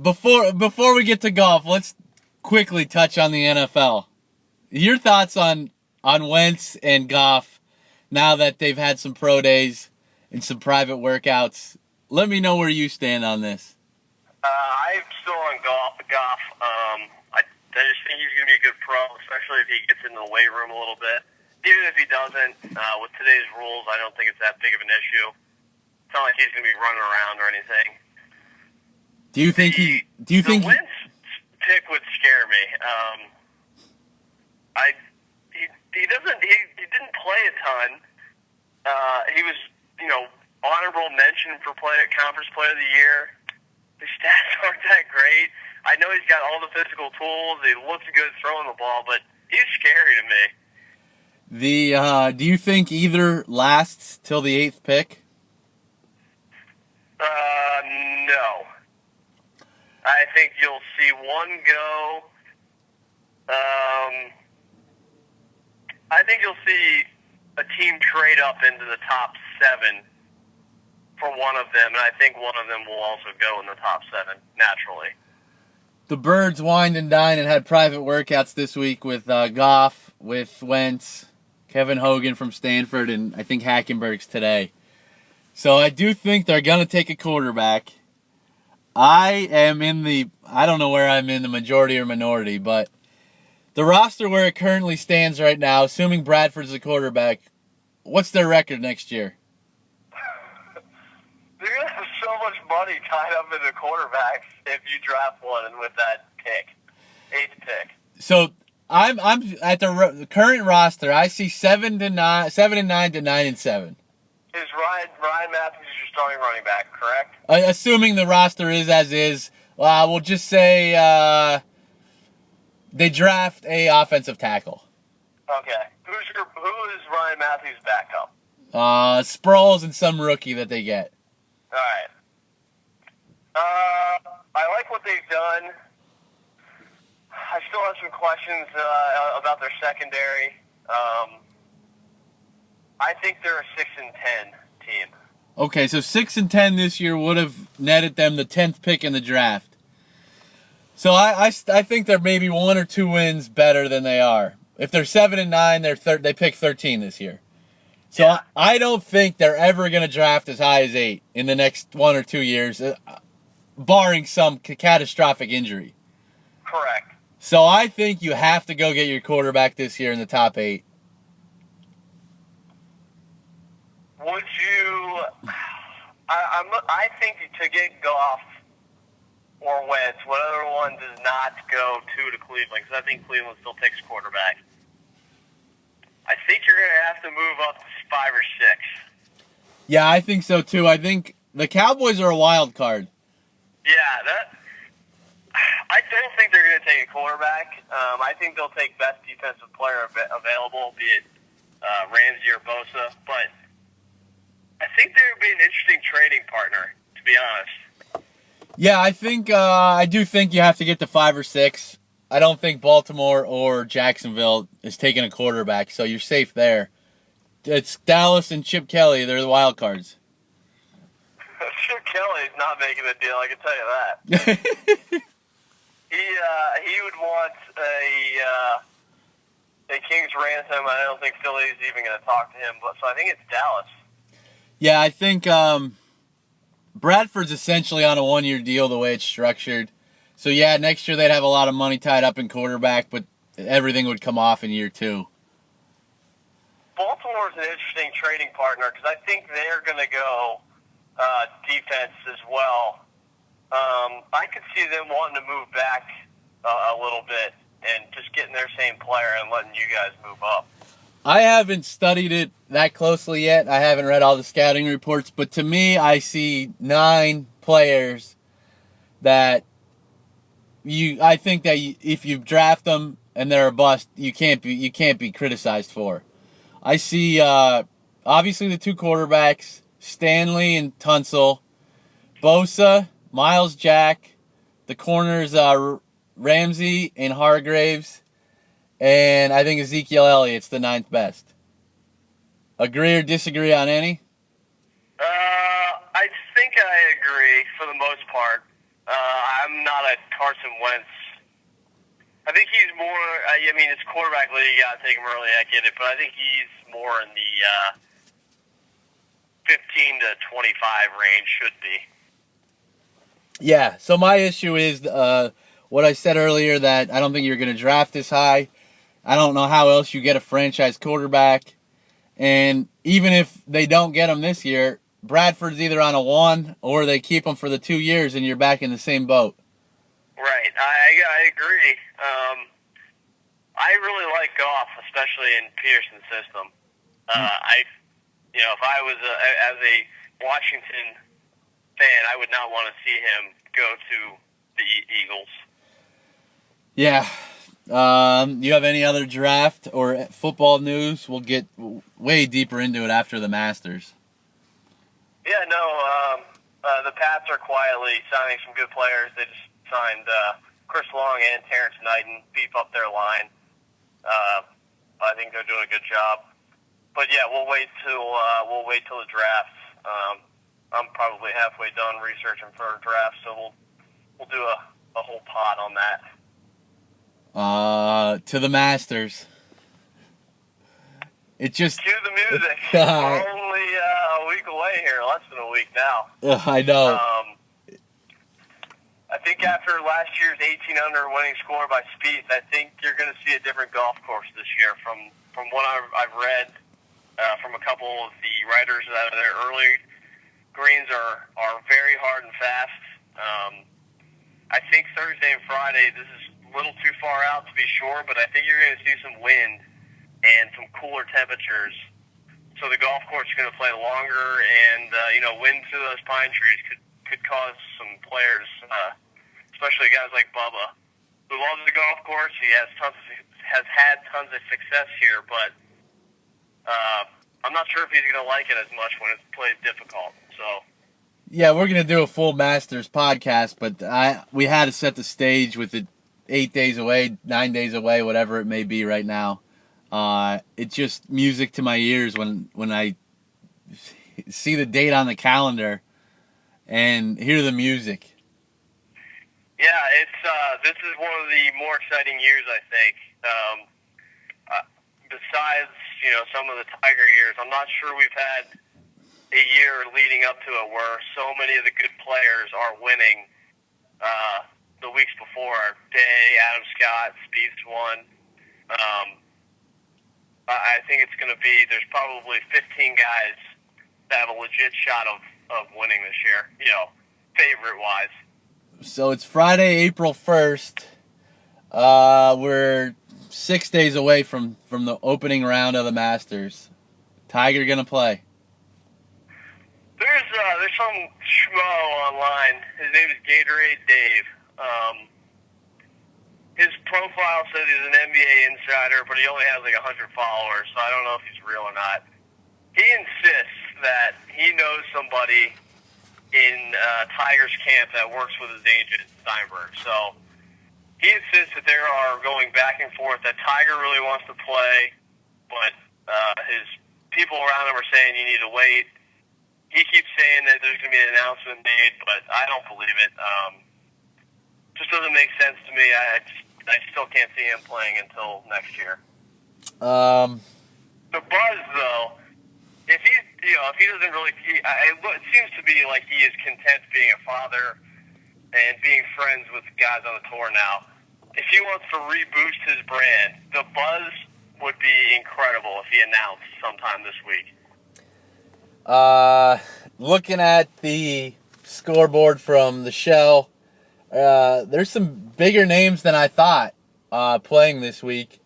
Before we get to golf, let's quickly touch on the NFL. Your thoughts on Wentz and Goff now that they've had some pro days and some private workouts. Let me know where you stand on this. I'm still on Goff. I just think he's going to be a good pro, especially if he gets into the weight room a little bit. Even if he doesn't, with today's rules, I don't think it's that big of an issue. It's not like he's going to be running around or anything. Do you think the Wentz pick would scare me. He didn't play a ton. He was, honorable mention for conference player of the year. His stats aren't that great. I know he's got all the physical tools. He looks good throwing the ball, but he's scary to me. Do you think either lasts till the 8th pick? No. I think you'll see one go. I think you'll see a team trade up into the top 7 for one of them, and I think one of them will also go in the top 7 naturally. The Birds wined and dined and had private workouts this week with Goff, with Wentz, Kevin Hogan from Stanford, and I think Hackenberg's today. So I do think they're going to take a quarterback. I don't know where I'm in the majority or minority, but the roster where it currently stands right now, assuming Bradford's the quarterback, what's their record next year? They're going to have so much money tied up in the quarterbacks if you draft one with that pick, 8th pick. So I'm at the current roster. I see 7-9 to 9-7. Is Ryan Matthews your starting running back, correct? Assuming the roster is as is, we'll just say they draft a offensive tackle. Okay. Who is Ryan Matthews' backup? Sproles and some rookie that they get. All right. I like what they've done. I still have some questions about their secondary. I think they're a 6-10 team. Okay, so 6-10 this year would have netted them the 10th pick in the draft. So I think they're maybe 1 or 2 wins better than they are. If they're 7-9, they pick 13 this year. So yeah. I don't think they're ever going to draft as high as 8 in the next 1 or 2 years, barring some catastrophic injury. Correct. So I think you have to go get your quarterback this year in the top 8. Would you? I think to get Goff or Wentz, whatever one does not go to Cleveland, because I think Cleveland still takes quarterback. I think you're going to have to move up to 5 or 6. Yeah, I think so too. I think the Cowboys are a wild card. Yeah, I don't think they're going to take a quarterback. I think they'll take best defensive player available, be it Ramsey or Bosa. But I think they would be an interesting trading partner, to be honest. Yeah, I do think you have to get to 5 or 6. I don't think Baltimore or Jacksonville is taking a quarterback, so you're safe there. It's Dallas and Chip Kelly. They're the wild cards. Chip Kelly's not making a deal, I can tell you that. He would want a king's ransom. I don't think Philly's even going to talk to him, so I think it's Dallas. Yeah, I think Bradford's essentially on a 1-year deal the way it's structured. So, yeah, next year they'd have a lot of money tied up in quarterback, but everything would come off in year 2. Baltimore's an interesting trading partner because I think they're going to go defense as well. I could see them wanting to move back a little bit and just getting their same player and letting you guys move up. I haven't studied it that closely yet. I haven't read all the scouting reports, but to me, I see 9 players that I think that if you draft them and they're a bust, you can't be criticized for. I see obviously the 2 quarterbacks, Stanley and Tunsil, Bosa, Miles Jack, the corners Ramsey and Hargraves, and I think Ezekiel Elliott's the 9th best. Agree or disagree on any? I think I agree for the most part. I'm not a Carson Wentz. I think he's more. I mean, it's quarterback league. You gotta take him early. I get it, but I think he's more in the 15 to 25 range. Should be. Yeah. So my issue is what I said earlier, that I don't think you're going to draft this high. I don't know how else you get a franchise quarterback. And even if they don't get him this year, Bradford's either on a 1 or they keep him for the 2 years and you're back in the same boat. Right. I agree. I really like Goff, especially in Peterson's system. If I was as a Washington fan, I would not want to see him go to the Eagles. Yeah. You have any other draft or football news? We'll get way deeper into it after the Masters. Yeah, no. The Pats are quietly signing some good players. They just signed Chris Long and Terrence Knighton, beef up their line. I think they're doing a good job. But yeah, we'll wait till the draft. I'm probably halfway done researching for a draft, so we'll do a whole pod on that. To the Masters. It just cue the music. We're only a week away here, less than a week now. I know. I think after last year's 18 under winning score by Spieth, I think you're going to see a different golf course this year. From what I've read from a couple of the writers that are there early, greens are very hard and fast. I think Thursday and Friday, this is a little too far out to be sure, but I think you're going to see some wind and some cooler temperatures. So the golf course is going to play longer, and wind through those pine trees could cause some players, especially guys like Bubba, who loves the golf course. He has had tons of success here, but I'm not sure if he's going to like it as much when it's played difficult. So. Yeah, we're going to do a full Masters podcast, but we had to set the stage with it 8 days away, 9 days away, whatever it may be right now. It's just music to my ears when I see the date on the calendar and hear the music. Yeah, this is one of the more exciting years, I think. Besides, some of the Tiger years, I'm not sure we've had a year leading up to it where so many of the good players are winning. The weeks before, Day, Adam Scott, Spieth's won. I think it's going to be, there's probably 15 guys that have a legit shot of winning this year, favorite-wise. So it's Friday, April 1st. We're 6 days away from the opening round of the Masters. Tiger going to play? There's some schmo online. His name is Gatorade Dave. His profile says he's an NBA insider, but he only has like 100 followers, so I don't know if he's real or not. He insists that he knows somebody in Tiger's camp that works with his agent, Steinberg. So he insists that they are going back and forth, that Tiger really wants to play, but his people around him are saying you need to wait. He keeps saying that there's going to be an announcement made, but I don't believe it. Just doesn't make sense to me. I still can't see him playing until next year. The buzz, though, if he doesn't really, it seems to be like he is content being a father and being friends with guys on the tour now. If he wants to reboost his brand, the buzz would be incredible if he announced sometime this week. Looking at the scoreboard from the Shell, there's some bigger names than I thought playing this week.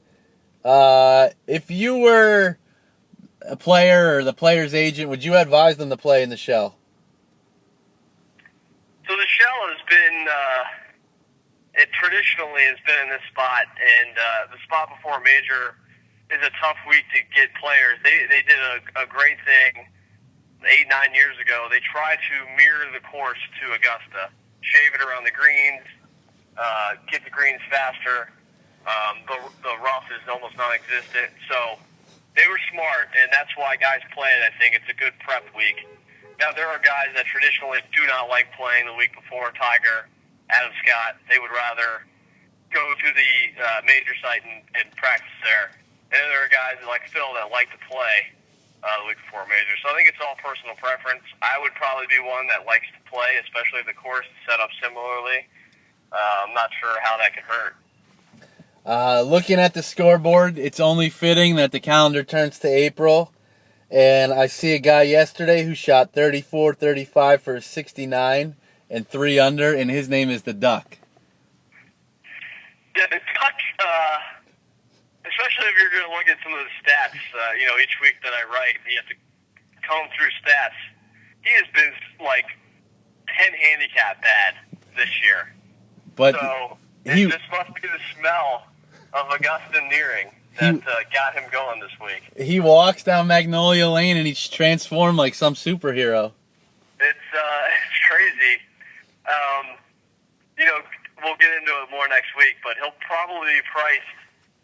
If you were a player or the player's agent, would you advise them to play in the shell? So the shell has been, it traditionally has been in this spot, and the spot before major is a tough week to get players. They did a great thing 8-9 years ago. They tried to mirror the course to Augusta, shave it around the greens, get the greens faster. The rough is almost non-existent, so they were smart, and that's why guys play it. I think it's a good prep week. Now, there are guys that traditionally do not like playing the week before. Tiger, Adam Scott, they would rather go to the major site and practice there. And then there are guys like Phil that like to play the week before major. So I think it's all personal preference. I would probably be one that likes to play, especially if the course is set up similarly. I'm not sure how that could hurt. Looking at the scoreboard, it's only fitting that the calendar turns to April. And I see a guy yesterday who shot 34-35 for a 69 and 3 under, and his name is the Duck. Yeah, the Duck, especially if you're going to look at some of the stats, each week that I write, you have to comb through stats. He has been like 10 handicap bad this year. But so this must be the smell of Augusta nearing that got him going this week. He walks down Magnolia Lane and he's transformed like some superhero. It's crazy. We'll get into it more next week, but he'll probably be priced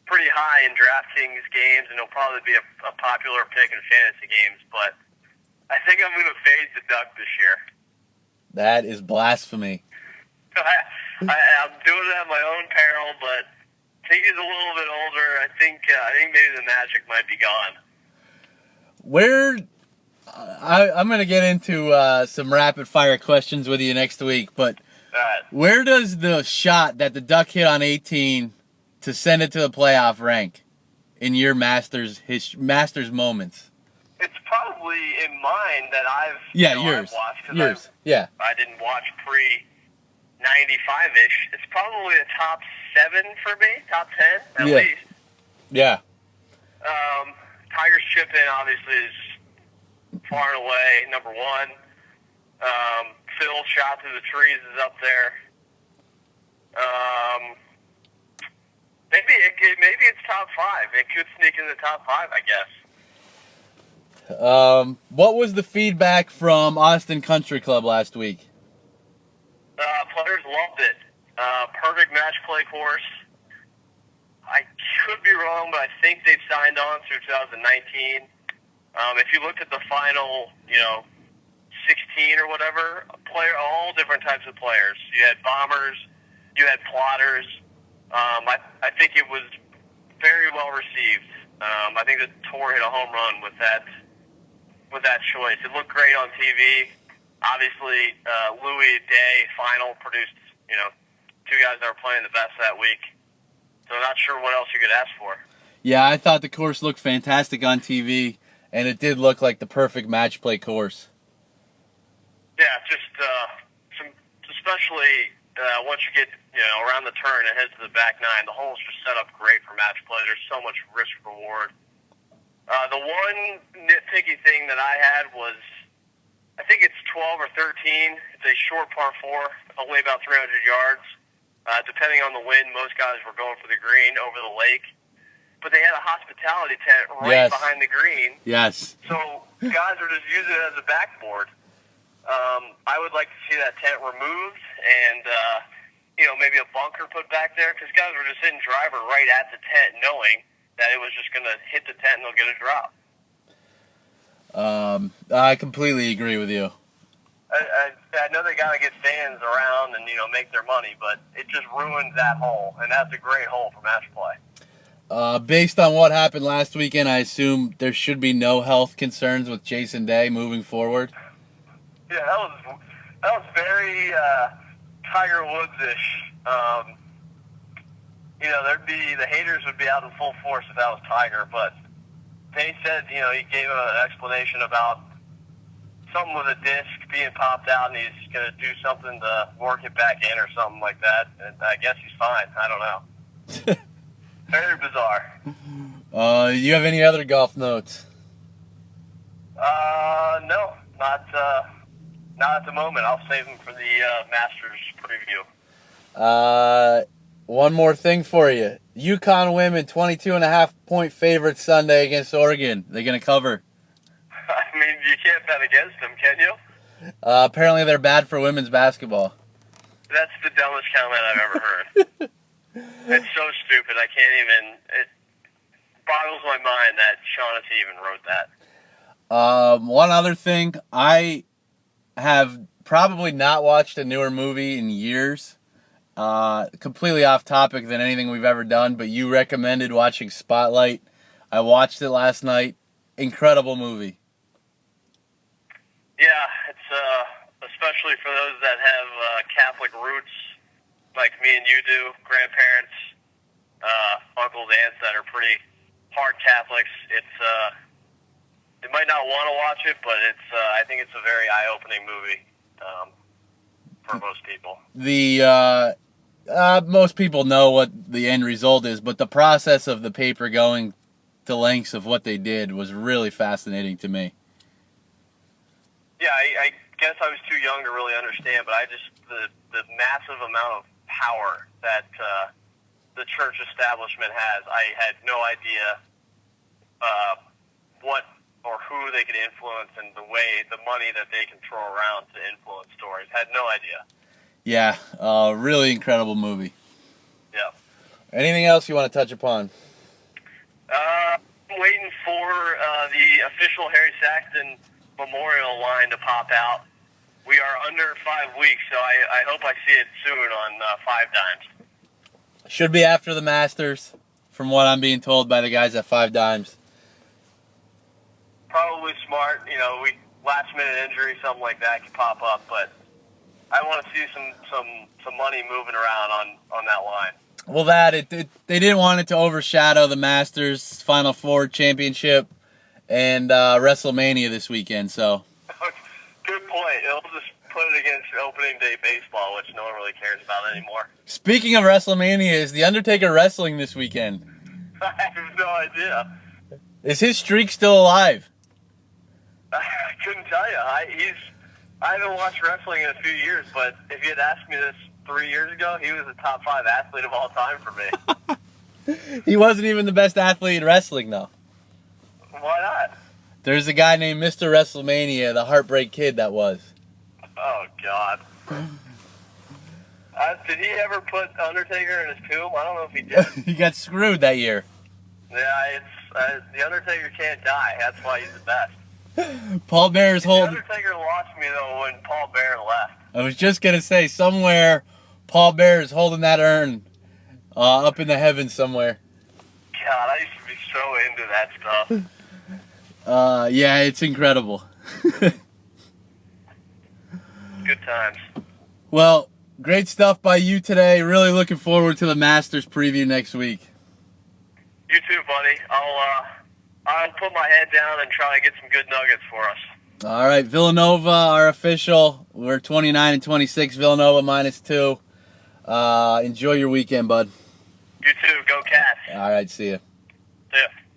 pretty high in DraftKings games, and he'll probably be a popular pick in fantasy games. But I think I'm going to fade the Duck this year. That is blasphemy. I'm doing it at my own peril, but I think he's a little bit older. I think maybe the magic might be gone. I'm going to get into some rapid fire questions with you next week, but where does the shot that the Duck hit on 18 to send it to the playoff rank in your Masters moments? It's probably in mine that I've yours. I've watched. Yours. Yeah. I didn't watch pre-95-ish. It's probably a top 7 for me, top 10 at least. Yeah. Tiger's chip in obviously is far and away number 1. Phil's shot through the trees is up there. Maybe it's top 5. It could sneak in the top 5, I guess. What was the feedback from Austin Country Club last week? Players loved it. Perfect match play course. I could be wrong, but I think they've signed on through 2019. If you looked at the final, 16 or whatever, all different types of players. You had bombers, you had plotters. I think it was very well received. I think the tour hit a home run with that choice. It looked great on TV. Obviously, Louis Day final produced, 2 guys that were playing the best that week. So I'm not sure what else you could ask for. Yeah, I thought the course looked fantastic on TV, and it did look like the perfect match play course. Yeah, just especially once you get around the turn and head to the back 9, the hole's just set up great for match play. There's so much risk reward. The one nitpicky thing that I had was, I think it's 12 or 13. It's a short par 4, only about 300 yards. Depending on the wind, most guys were going for the green over the lake. But they had a hospitality tent right behind the green. Yes. So guys are just using it as a backboard. I would like to see that tent removed and, maybe a bunker put back there, because guys were just hitting driver right at the tent knowing that it was just going to hit the tent and they'll get a drop. I completely agree with you. I know they got to get fans around and, make their money, but it just ruins that hole, and that's a great hole for match play. Based on what happened last weekend, I assume there should be no health concerns with Jason Day moving forward. Yeah, that was very Tiger Woods-ish. The haters would be out in full force if that was Tiger, but they said, he gave an explanation about something with a disc being popped out, and he's going to do something to work it back in or something like that. And I guess he's fine. I don't know. Very bizarre. You have any other golf notes? No, not at the moment. I'll save them for the Masters preview. One more thing for you. UConn women 22.5-point favorite Sunday against Oregon. They're going to cover. I mean, you can't bet against them, can you? Apparently they're bad for women's basketball. That's the dumbest comment I've ever heard. It's so stupid. I can't even. It boggles my mind that Shaughnessy even wrote that. One other thing. I have probably not watched a newer movie in years. Completely off topic than anything we've ever done, but you recommended watching Spotlight. I watched it last night. Incredible movie. Yeah, it's especially for those that have Catholic roots, like me and you do, grandparents, uncles, aunts that are pretty hard Catholics. They might not want to watch it, but I think it's a very eye-opening movie for most people. Most people know what the end result is, but the process of the paper going to lengths of what they did was really fascinating to me. Yeah, I guess I was too young to really understand, but the massive amount of power that the church establishment has, I had no idea what or who they could influence and the money that they can throw around to influence stories. Had no idea. Yeah, really incredible movie. Yeah. Anything else you want to touch upon? I'm waiting for the official Harry Saxton memorial line to pop out. We are under 5 weeks, so I hope I see it soon on 5 Dimes. Should be after the Masters, from what I'm being told by the guys at 5 Dimes. Probably smart. Last minute injury, something like that could pop up, but I want to see some money moving around on that line. Well, they didn't want it to overshadow the Masters Final Four championship and WrestleMania this weekend, so. Good point. It'll just put it against opening day baseball, which no one really cares about anymore. Speaking of WrestleMania, is The Undertaker wrestling this weekend? I have no idea. Is his streak still alive? I couldn't tell you. I haven't watched wrestling in a few years, but if you had asked me this 3 years ago, he was a top 5 athlete of all time for me. He wasn't even the best athlete in wrestling, though. Why not? There's a guy named Mr. WrestleMania, the Heartbreak Kid that was. Oh, God. Did he ever put Undertaker in his tomb? I don't know if he did. He got screwed that year. Yeah, the Undertaker can't die. That's why he's the best. Paul Bear's holding. The Undertaker lost me, though, when Paul Bear left. I was just going to say, somewhere Paul Bear is holding that urn up in the heavens somewhere. God, I used to be so into that stuff. Yeah, it's incredible. Good times. Well, great stuff by you today. Really looking forward to the Masters preview next week. You too, buddy. I'll put my head down and try to get some good nuggets for us. All right, Villanova, our official. We're 29-26. Villanova -2. Enjoy your weekend, bud. You too. Go Cats. All right, see ya. See ya.